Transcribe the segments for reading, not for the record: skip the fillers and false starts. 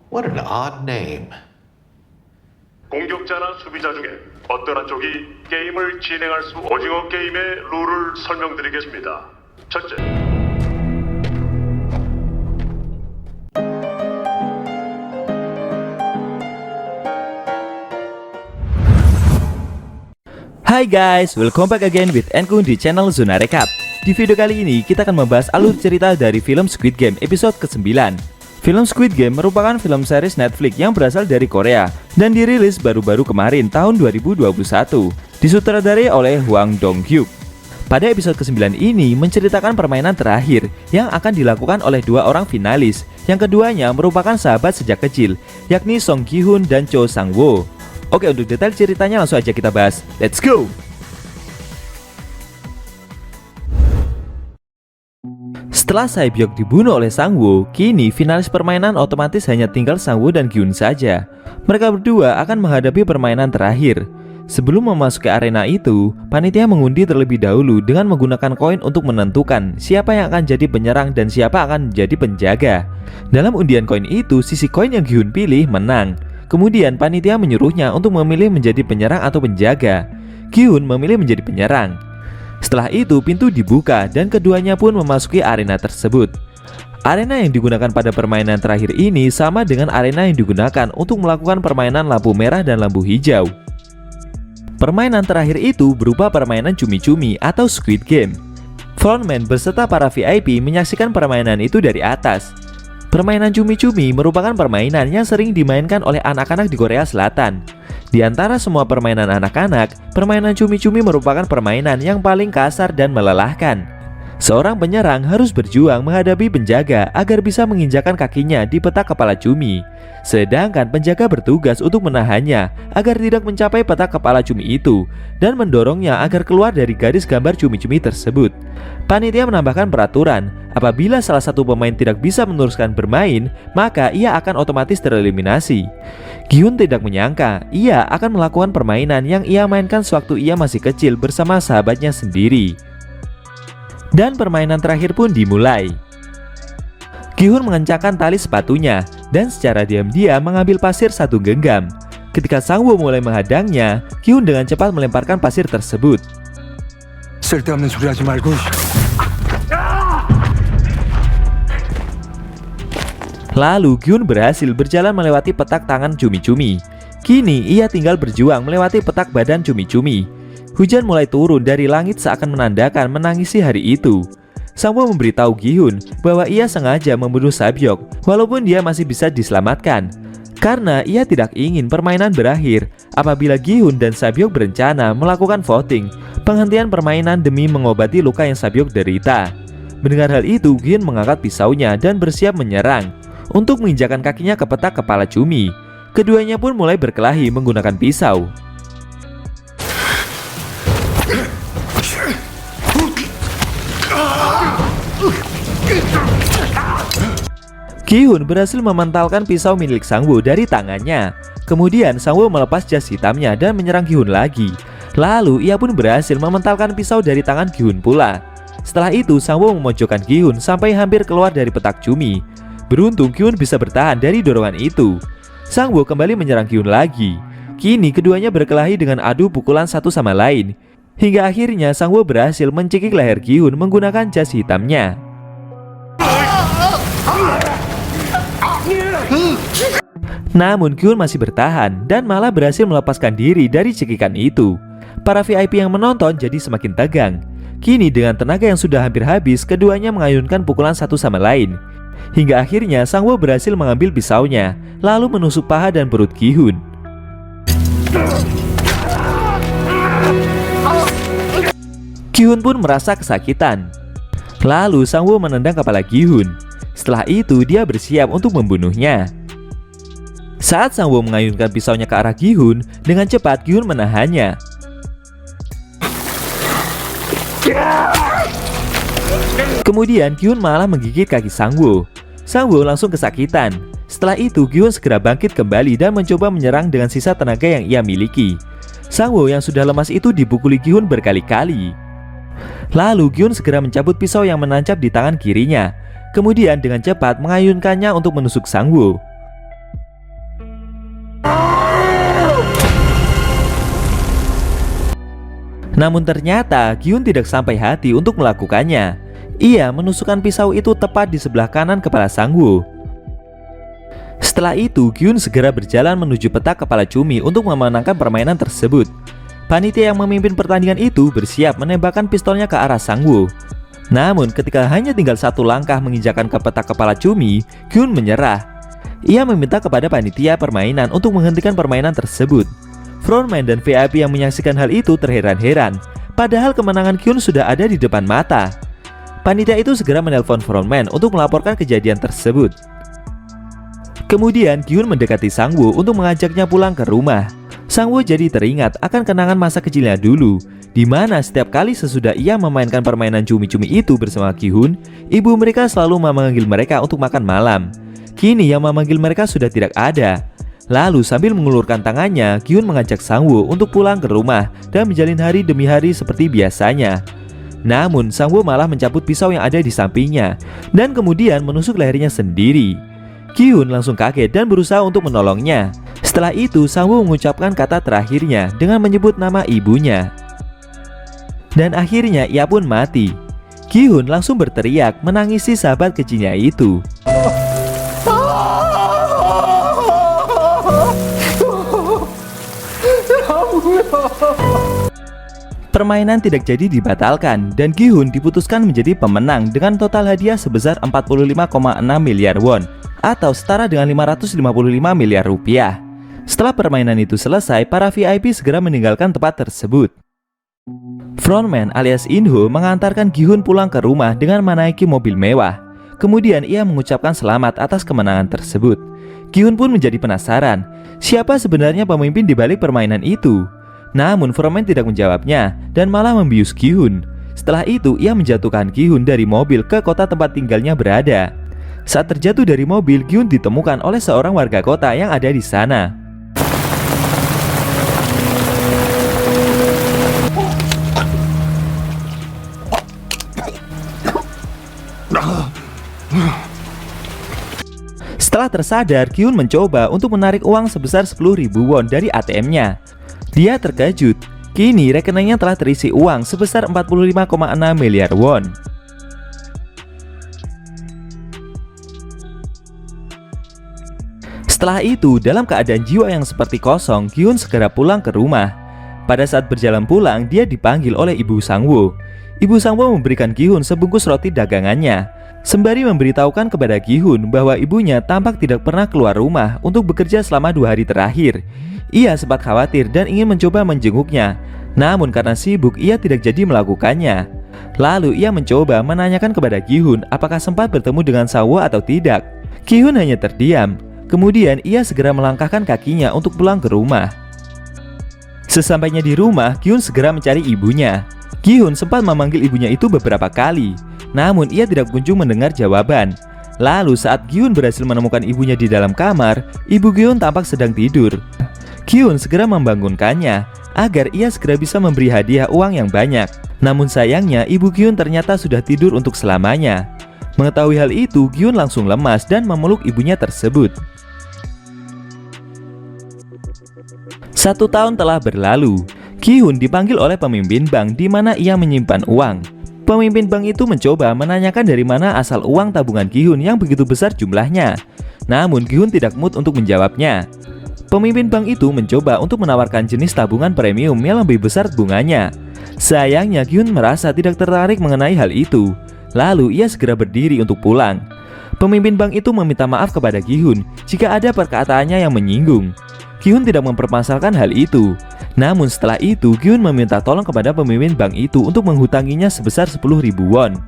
What an odd name. 공격자나 수비자 중에 어떤 한쪽이 게임을 진행할 수 오징어 게임의 룰을 설명드리겠습니다. 첫째, Hai guys, welcome back again with Enkun di channel Zona Recap. Di video kali ini kita akan membahas alur cerita dari film Squid Game episode ke-9. Film Squid Game merupakan film series Netflix yang berasal dari Korea dan dirilis baru-baru kemarin tahun 2021. Disutradarai oleh Hwang Dong-hyuk. Pada episode ke-9 ini menceritakan permainan terakhir yang akan dilakukan oleh dua orang finalis. Yang keduanya merupakan sahabat sejak kecil, yakni Song Gi-hun dan Cho Sang-woo. Oke, untuk detail ceritanya langsung aja kita bahas. Let's go! Setelah Sae-byok dibunuh oleh Sang-woo, kini finalis permainan otomatis hanya tinggal Sang-woo dan Gi-hun saja. Mereka berdua akan menghadapi permainan terakhir. Sebelum memasuki arena itu, panitia mengundi terlebih dahulu dengan menggunakan koin untuk menentukan siapa yang akan jadi penyerang dan siapa akan menjadi penjaga. Dalam undian koin itu, sisi koin yang Gi-hun pilih menang. Kemudian panitia menyuruhnya untuk memilih menjadi penyerang atau penjaga. Gi-hun memilih menjadi penyerang. Setelah itu pintu dibuka dan keduanya pun memasuki arena tersebut. Arena yang digunakan pada permainan terakhir ini sama dengan arena yang digunakan untuk melakukan permainan lampu merah dan lampu hijau. Permainan terakhir itu berupa permainan cumi-cumi atau Squid Game. Frontman beserta para VIP menyaksikan permainan itu dari atas. Permainan cumi-cumi merupakan permainan yang sering dimainkan oleh anak-anak di Korea Selatan. Di antara semua permainan anak-anak, permainan cumi-cumi merupakan permainan yang paling kasar dan melelahkan. Seorang penyerang harus berjuang menghadapi penjaga agar bisa menginjakan kakinya di petak kepala cumi. Sedangkan penjaga bertugas untuk menahannya agar tidak mencapai petak kepala cumi itu dan mendorongnya agar keluar dari garis gambar cumi-cumi tersebut. Panitia menambahkan peraturan, apabila salah satu pemain tidak bisa meneruskan bermain, maka ia akan otomatis tereliminasi. Gi-hun tidak menyangka ia akan melakukan permainan yang ia mainkan sewaktu ia masih kecil bersama sahabatnya sendiri. Dan permainan terakhir pun dimulai. Gi-hun mengencangkan tali sepatunya dan secara diam-diam mengambil pasir satu genggam. Ketika Sang-woo mulai menghadangnya, Gi-hun dengan cepat melemparkan pasir tersebut. 쓸데없는 소리 하지 말고. Lalu Gi-hun berhasil berjalan melewati petak tangan cumi-cumi. Kini ia tinggal berjuang melewati petak badan cumi-cumi. Hujan mulai turun dari langit seakan menandakan menangisi hari itu. Sang-woo memberitahu Gi-hun bahwa ia sengaja membunuh Sae-byok walaupun dia masih bisa diselamatkan. Karena ia tidak ingin permainan berakhir apabila Gi-hun dan Sae-byok berencana melakukan voting penghentian permainan demi mengobati luka yang Sae-byok derita. Mendengar hal itu, Gi-hun mengangkat pisaunya dan bersiap menyerang untuk menginjakan kakinya ke petak kepala cumi. Keduanya pun mulai berkelahi menggunakan pisau. Gi-hun berhasil mementalkan pisau milik Sang-woo dari tangannya. Kemudian Sang-woo melepas jas hitamnya dan menyerang Gi-hun lagi. Lalu ia pun berhasil mementalkan pisau dari tangan Gi-hun pula. Setelah itu Sang-woo memojokkan Gi-hun sampai hampir keluar dari petak cumi. Beruntung Gi-hun bisa bertahan dari dorongan itu. Sang-woo kembali menyerang Gi-hun lagi. Kini keduanya berkelahi dengan adu pukulan satu sama lain. Hingga akhirnya Sang-woo berhasil mencekik leher Gi-hun menggunakan jas hitamnya. Namun Gi-hun masih bertahan dan malah berhasil melepaskan diri dari cekikan itu. Para VIP yang menonton jadi semakin tegang. Kini dengan tenaga yang sudah hampir habis, keduanya mengayunkan pukulan satu sama lain. Hingga akhirnya Sang-woo berhasil mengambil pisaunya, lalu menusuk paha dan perut Gi-hun. Gi-hun pun merasa kesakitan. Lalu Sang-woo menendang kepala Gi-hun. Setelah itu dia bersiap untuk membunuhnya. Saat Sang-woo mengayunkan pisaunya ke arah Gi-hun, dengan cepat Gi-hun menahannya. Kemudian Gi-hun malah menggigit kaki Sang-woo. Sang-woo langsung kesakitan. Setelah itu Gi-hun segera bangkit kembali dan mencoba menyerang dengan sisa tenaga yang ia miliki. Sang-woo yang sudah lemas itu dipukuli Gi-hun berkali-kali. Lalu Gi-hun segera mencabut pisau yang menancap di tangan kirinya. Kemudian dengan cepat mengayunkannya untuk menusuk Sang-woo. Namun ternyata Gyun tidak sampai hati untuk melakukannya. Ia menusukkan pisau itu tepat di sebelah kanan kepala Sangwoo. Setelah itu Gyun segera berjalan menuju petak kepala cumi untuk memenangkan permainan tersebut. Panitia yang memimpin pertandingan itu bersiap menembakkan pistolnya ke arah Sangwoo. Namun ketika hanya tinggal satu langkah menginjakan ke petak kepala cumi, Gyun menyerah. Ia meminta kepada panitia permainan untuk menghentikan permainan tersebut. Frontman dan VIP yang menyaksikan hal itu terheran-heran, padahal kemenangan Gyun sudah ada di depan mata. Panitia itu segera menelpon frontman untuk melaporkan kejadian tersebut. Kemudian Gyun mendekati Sangwoo untuk mengajaknya pulang ke rumah. Sangwoo jadi teringat akan kenangan masa kecilnya dulu, di mana setiap kali sesudah ia memainkan permainan cumi-cumi itu bersama Gi-hun, ibu mereka selalu memanggil mereka untuk makan malam. Kini yang memanggil mereka sudah tidak ada. Lalu sambil mengulurkan tangannya, Gi-hun mengajak Sangwoo untuk pulang ke rumah dan menjalin hari demi hari seperti biasanya. Namun Sangwoo malah mencabut pisau yang ada di sampingnya dan kemudian menusuk lehernya sendiri. Gi-hun langsung kaget dan berusaha untuk menolongnya. Setelah itu Sangwoo mengucapkan kata terakhirnya dengan menyebut nama ibunya. Dan akhirnya ia pun mati. Gi-hun langsung berteriak menangisi sahabat kecilnya itu. Permainan tidak jadi dibatalkan dan Gi-hun diputuskan menjadi pemenang dengan total hadiah sebesar 45,6 miliar won atau setara dengan 555 miliar rupiah. Setelah permainan itu selesai, para VIP segera meninggalkan tempat tersebut. Frontman alias In-ho mengantarkan Gi-hun pulang ke rumah dengan menaiki mobil mewah. Kemudian ia mengucapkan selamat atas kemenangan tersebut. Gi-hun pun menjadi penasaran, siapa sebenarnya pemimpin di balik permainan itu. Namun Frontman tidak menjawabnya dan malah membius Gi-hun. Setelah itu ia menjatuhkan Gi-hun dari mobil ke kota tempat tinggalnya berada. Saat terjatuh dari mobil, Gi-hun ditemukan oleh seorang warga kota yang ada di sana. Setelah tersadar, Gi-hun mencoba untuk menarik uang sebesar 10.000 won dari ATM-nya. Dia terkejut, kini rekeningnya telah terisi uang sebesar 45,6 miliar won. Setelah itu, dalam keadaan jiwa yang seperti kosong, Gi-hun segera pulang ke rumah. Pada saat berjalan pulang, dia dipanggil oleh ibu Sangwoo. Ibu Sangwoo memberikan Gi-hun sebungkus roti dagangannya, sembari memberitahukan kepada Gi-hun bahwa ibunya tampak tidak pernah keluar rumah untuk bekerja selama 2 hari terakhir. Ia sempat khawatir dan ingin mencoba menjenguknya, namun karena sibuk ia tidak jadi melakukannya. Lalu ia mencoba menanyakan kepada Gi-hun apakah sempat bertemu dengan Sangwoo atau tidak. Gi-hun hanya terdiam. Kemudian ia segera melangkahkan kakinya untuk pulang ke rumah. Sesampainya di rumah, Gi-hun segera mencari ibunya. Gi-hun sempat memanggil ibunya itu beberapa kali, namun ia tidak kunjung mendengar jawaban. Lalu saat Gi-hun berhasil menemukan ibunya di dalam kamar, ibu Gi-hun tampak sedang tidur. Gi-hun segera membangunkannya agar ia segera bisa memberi hadiah uang yang banyak. Namun sayangnya ibu Gi-hun ternyata sudah tidur untuk selamanya. Mengetahui hal itu, Gi-hun langsung lemas dan memeluk ibunya tersebut. 1 tahun telah berlalu. Gi-hun dipanggil oleh pemimpin bank di mana ia menyimpan uang. Pemimpin bank itu mencoba menanyakan dari mana asal uang tabungan Gi-hun yang begitu besar jumlahnya. Namun Gi-hun tidak mood untuk menjawabnya. Pemimpin bank itu mencoba untuk menawarkan jenis tabungan premium yang lebih besar bunganya. Sayangnya Gi-hun merasa tidak tertarik mengenai hal itu. Lalu ia segera berdiri untuk pulang. Pemimpin bank itu meminta maaf kepada Gi-hun jika ada perkataannya yang menyinggung. Gi-hun tidak mempermasalahkan hal itu. Namun setelah itu Gi-hun meminta tolong kepada pemimpin bank itu untuk menghutanginya sebesar 10.000 won.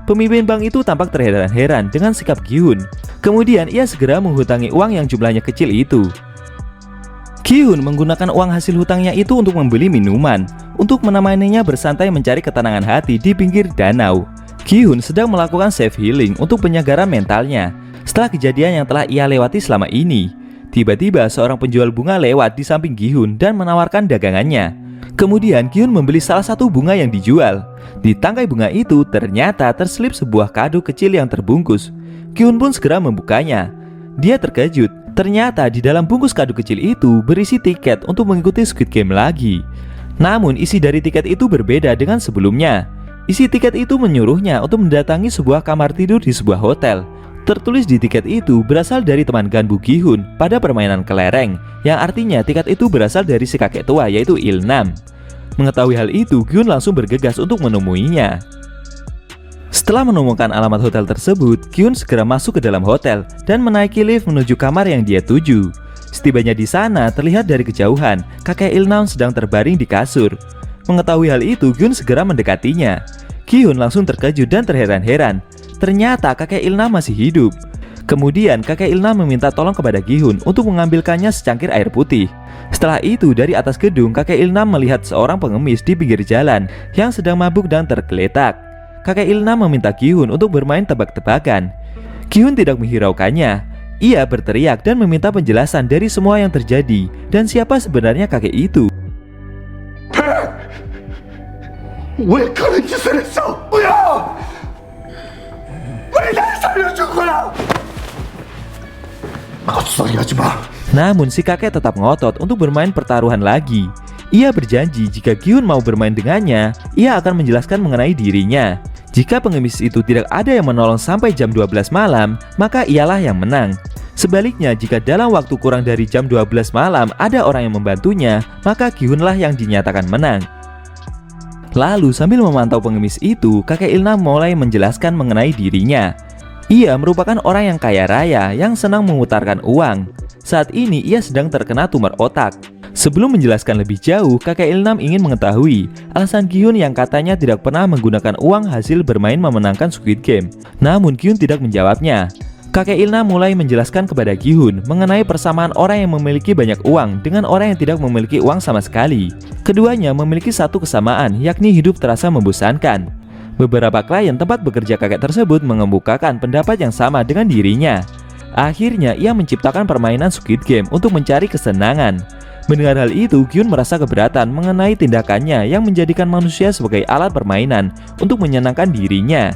Pemimpin bank itu tampak terheran-heran dengan sikap Gi-hun. Kemudian ia segera menghutangi uang yang jumlahnya kecil itu. Gi-hun menggunakan uang hasil hutangnya itu untuk membeli minuman, untuk menemaninya bersantai mencari ketenangan hati di pinggir danau. Gi-hun sedang melakukan self healing untuk penyegaran mentalnya. Setelah kejadian yang telah ia lewati selama ini, tiba-tiba seorang penjual bunga lewat di samping Gi-hun dan menawarkan dagangannya. Kemudian Gi-hun membeli salah satu bunga yang dijual. Di tangkai bunga itu ternyata terselip sebuah kado kecil yang terbungkus. Gi-hun pun segera membukanya. Dia terkejut. Ternyata di dalam bungkus kado kecil itu berisi tiket untuk mengikuti Squid Game lagi. Namun isi dari tiket itu berbeda dengan sebelumnya. Isi tiket itu menyuruhnya untuk mendatangi sebuah kamar tidur di sebuah hotel. Tertulis di tiket itu berasal dari teman Ganbu Gi-hun pada permainan kelereng, yang artinya tiket itu berasal dari si kakek tua yaitu Il-nam. Mengetahui hal itu, Gi-hun langsung bergegas untuk menemuinya. Setelah menemukan alamat hotel tersebut, Gi-hun segera masuk ke dalam hotel dan menaiki lift menuju kamar yang dia tuju. Setibanya di sana, terlihat dari kejauhan kakek Il-nam sedang terbaring di kasur. Mengetahui hal itu, Gi-hun segera mendekatinya. Gi-hun langsung terkejut dan terheran-heran. Ternyata kakek Il-nam masih hidup. Kemudian kakek Il-nam meminta tolong kepada Gi-hun untuk mengambilkannya secangkir air putih. Setelah itu, dari atas gedung, kakek Il-nam melihat seorang pengemis di pinggir jalan yang sedang mabuk dan tergeletak. Kakek Il-nam meminta Gi-hun untuk bermain tebak-tebakan. Gi-hun tidak menghiraukannya. Ia berteriak dan meminta penjelasan dari semua yang terjadi dan siapa sebenarnya kakek itu. 왜 그런 짓을 했어? 뭐야? 왜 날 살려준 거야? 헛소리 하지 마. Namun si kakek tetap ngotot untuk bermain pertaruhan lagi. Ia berjanji jika Gi-hun mau bermain dengannya, ia akan menjelaskan mengenai dirinya. Jika pengemis itu tidak ada yang menolong sampai jam 12 malam, maka ialah yang menang. Sebaliknya, jika dalam waktu kurang dari jam 12 malam ada orang yang membantunya, maka Gi-hunlah yang dinyatakan menang. Lalu sambil memantau pengemis itu, kakek Il-nam mulai menjelaskan mengenai dirinya. Ia merupakan orang yang kaya raya yang senang memutarkan uang. Saat ini ia sedang terkena tumor otak. Sebelum menjelaskan lebih jauh, kakek Il-nam ingin mengetahui alasan Gi-hun yang katanya tidak pernah menggunakan uang hasil bermain memenangkan Squid Game. Namun Gi-hun tidak menjawabnya. Kakek Il-nam mulai menjelaskan kepada Gi-hun mengenai persamaan orang yang memiliki banyak uang dengan orang yang tidak memiliki uang sama sekali. Keduanya memiliki satu kesamaan, yakni hidup terasa membosankan. Beberapa klien tempat bekerja kakek tersebut mengemukakan pendapat yang sama dengan dirinya. Akhirnya ia menciptakan permainan Squid Game untuk mencari kesenangan. Mendengar hal itu, Gi-hun merasa keberatan mengenai tindakannya yang menjadikan manusia sebagai alat permainan untuk menyenangkan dirinya.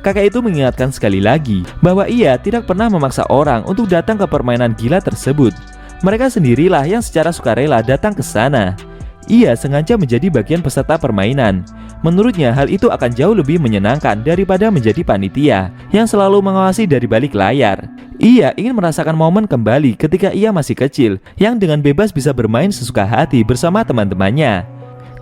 Kakek itu mengingatkan sekali lagi bahwa ia tidak pernah memaksa orang untuk datang ke permainan gila tersebut. Mereka sendirilah yang secara sukarela datang ke sana. Ia sengaja menjadi bagian peserta permainan. Menurutnya hal itu akan jauh lebih menyenangkan daripada menjadi panitia yang selalu mengawasi dari balik layar. Ia ingin merasakan momen kembali ketika ia masih kecil, yang dengan bebas bisa bermain sesuka hati bersama teman-temannya.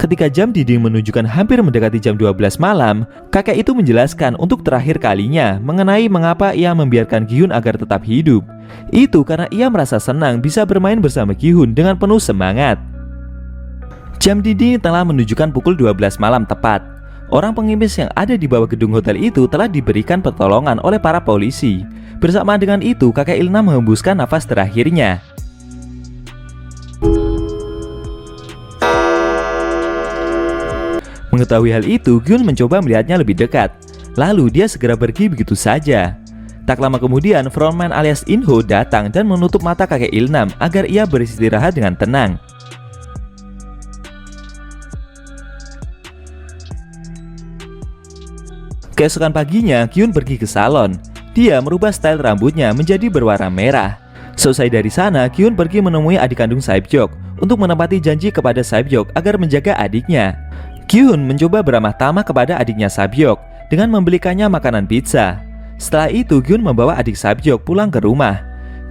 Ketika jam dinding menunjukkan hampir mendekati jam 12 malam, kakek itu menjelaskan untuk terakhir kalinya mengenai mengapa ia membiarkan Gi-hun agar tetap hidup. Itu karena ia merasa senang bisa bermain bersama Gi-hun dengan penuh semangat. Jam dinding telah menunjukkan pukul 12 malam tepat. Orang pengemis yang ada di bawah gedung hotel itu telah diberikan pertolongan oleh para polisi. Bersama dengan itu, kakek Il-nam menghembuskan nafas terakhirnya. Mengetahui hal itu, Gi-hun mencoba melihatnya lebih dekat. Lalu dia segera pergi begitu saja. Tak lama kemudian, frontman alias In-ho datang dan menutup mata kakek Il-nam agar ia beristirahat dengan tenang. Keesokan paginya, Gi-hun pergi ke salon. Dia merubah style rambutnya menjadi berwarna merah. Selesai dari sana, Gi-hun pergi menemui adik kandung Sae-byeok untuk menepati janji kepada Sae-byeok agar menjaga adiknya. Gi-hun mencoba beramah tamah kepada adiknya Sae-byeok dengan membelikannya makanan pizza. Setelah itu, Gi-hun membawa adik Sae-byeok pulang ke rumah.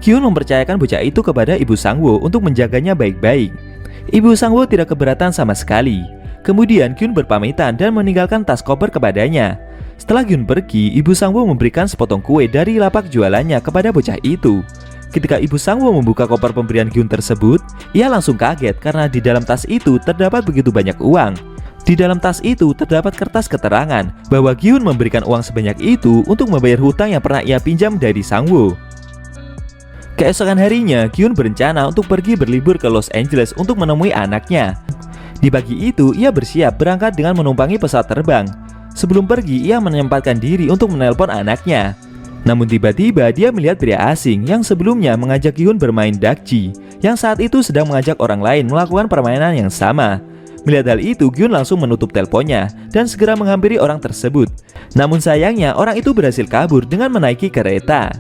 Gi-hun mempercayakan bocah itu kepada Ibu Sang-woo untuk menjaganya baik-baik. Ibu Sang-woo tidak keberatan sama sekali. Kemudian Gi-hun berpamitan dan meninggalkan tas koper kepadanya. Setelah Gi-hun pergi, Ibu Sang-woo memberikan sepotong kue dari lapak jualannya kepada bocah itu. Ketika Ibu Sang-woo membuka koper pemberian Gi-hun tersebut, ia langsung kaget karena di dalam tas itu terdapat begitu banyak uang. Di dalam tas itu terdapat kertas keterangan bahwa Gi-hun memberikan uang sebanyak itu untuk membayar hutang yang pernah ia pinjam dari Sang-woo. Keesokan harinya, Gi-hun berencana untuk pergi berlibur ke Los Angeles untuk menemui anaknya. Di pagi itu, ia bersiap berangkat dengan menumpangi pesawat terbang. Sebelum pergi, ia menyempatkan diri untuk menelpon anaknya. Namun tiba-tiba dia melihat pria asing yang sebelumnya mengajak Gi-hun bermain dakji, yang saat itu sedang mengajak orang lain melakukan permainan yang sama. Melihat hal itu, Gi-hun langsung menutup teleponnya dan segera menghampiri orang tersebut. Namun sayangnya, orang itu berhasil kabur dengan menaiki kereta.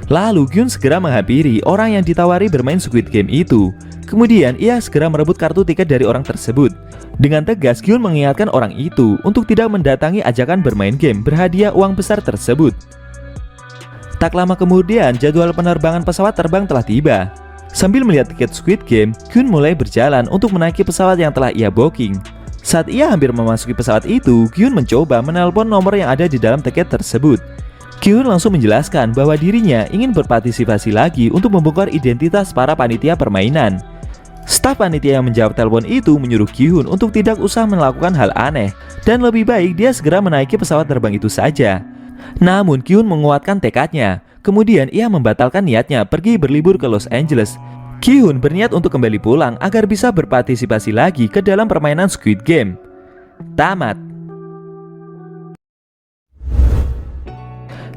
Lalu Gi-hun segera menghampiri orang yang ditawari bermain Squid Game itu. Kemudian ia segera merebut kartu tiket dari orang tersebut. Dengan tegas, Kyun mengingatkan orang itu untuk tidak mendatangi ajakan bermain game berhadiah uang besar tersebut. Tak lama kemudian, jadwal penerbangan pesawat terbang telah tiba. Sambil melihat tiket Squid Game, Kyun mulai berjalan untuk menaiki pesawat yang telah ia booking. Saat ia hampir memasuki pesawat itu, Kyun mencoba menelpon nomor yang ada di dalam tiket tersebut. Kyun langsung menjelaskan bahwa dirinya ingin berpartisipasi lagi untuk membongkar identitas para panitia permainan. Staf panitia yang menjawab telepon itu menyuruh Kyun untuk tidak usah melakukan hal aneh dan lebih baik dia segera menaiki pesawat terbang itu saja. Namun Kyun menguatkan tekadnya. Kemudian ia membatalkan niatnya pergi berlibur ke Los Angeles. Kyun berniat untuk kembali pulang agar bisa berpartisipasi lagi ke dalam permainan Squid Game. Tamat.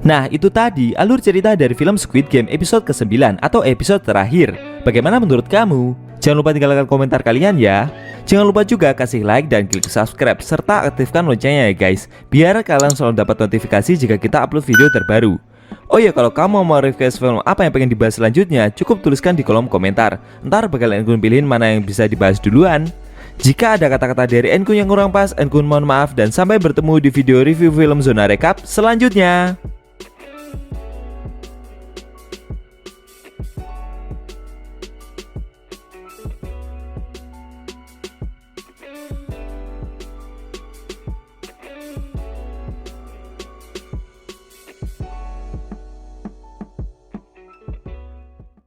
Nah, itu tadi alur cerita dari film Squid Game episode ke-9 atau episode terakhir. Bagaimana menurut kamu? Jangan lupa tinggalkan komentar kalian ya. Jangan lupa juga kasih like dan klik subscribe serta aktifkan loncengnya ya guys, biar kalian selalu dapat notifikasi jika kita upload video terbaru. Oh ya, kalau kamu mau request film apa yang pengen dibahas selanjutnya, cukup tuliskan di kolom komentar. Ntar bakal Enkun pilihin mana yang bisa dibahas duluan. Jika ada kata-kata dari Enkun yang kurang pas, Enkun mohon maaf dan sampai bertemu di video review film Zona Recap selanjutnya.